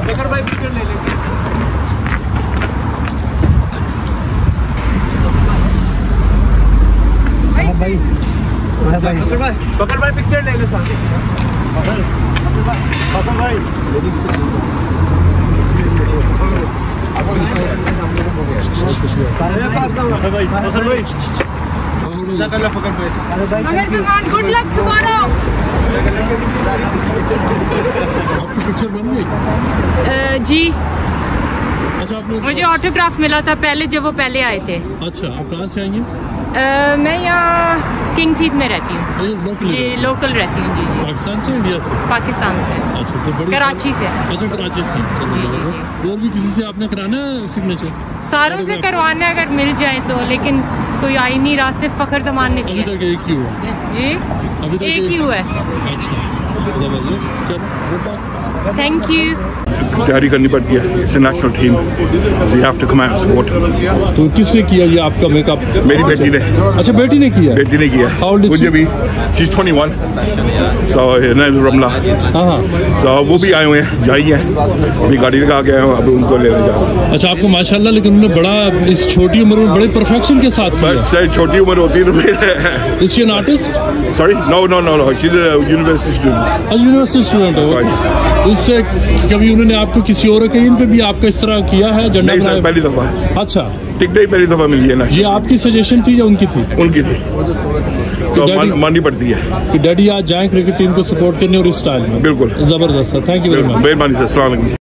बकर भाई पिक्चर ले लेंगे। बकर भाई पिक्चर ले ले साथ। बकर भाई गुड लक टुमारो। आपकी पिक्चर बन गई? जी अच्छा, आपने मुझे ऑटोग्राफ मिला था पहले जब वो पहले आए थे। अच्छा, आप कहाँ से आएंगे? मैं यहाँ किंग सीट में रहती हूँ। लोकल जी लोकल रहती हूँ। जी जी पाकिस्तान से, इंडिया से? पाकिस्तान से। अच्छा, तो बड़ी कराची से। अच्छा, कराची से। और भी किसी से आपने कराना है सिग्नेचर? सारों से करवाना है अगर मिल जाए तो, लेकिन कोई आई नहीं रहा, सिर्फ फखर जमान ने अभी किया। तक एक ही हुआ? जी अभी तक एक ही हुआ है। अच्छा, चलो थैंक यू। तैयारी करनी पड़ती है, it's national team, so you have to come out support. तो किसने किया ये आपका मेकअप? मेरी बेटी ने। अच्छा, बेटी ने किया? बेटी ने किया। How old is मुझे she? भी शी इज 21, सो रमला। हाँ, सो वो भी आए हुए हैं, जाई हैं, अभी गाड़ी लगा के आए हैं, अब उनको लेने जा रहा हूं। अच्छा, आपको माशाल्लाह, लेकिन उन्होंने बड़ा इस छोटी उम्र में बड़े परफेक्शन के साथ किया। बट छोटी उम्र होती है तो फिर Is she an artist? Sorry, no she is a university student. University student है। इससे कभी उन्होंने आपको किसी और ओकेजन पे भी आपका इस तरह किया है? झंडा नहीं सर, पहली दफा। अच्छा, टिकट ही पहली दफा मिली है ना। ये आपकी सजेशन थी या उनकी थी? उनकी थी, तो माननी पड़ती है कि डैडी आज जाएं क्रिकेट टीम को सपोर्ट करने और इस स्टाइल में। बिल्कुल जबरदस्त है। Thank you very much. मेहरबानी सर, अस्सलाम वालेकुम।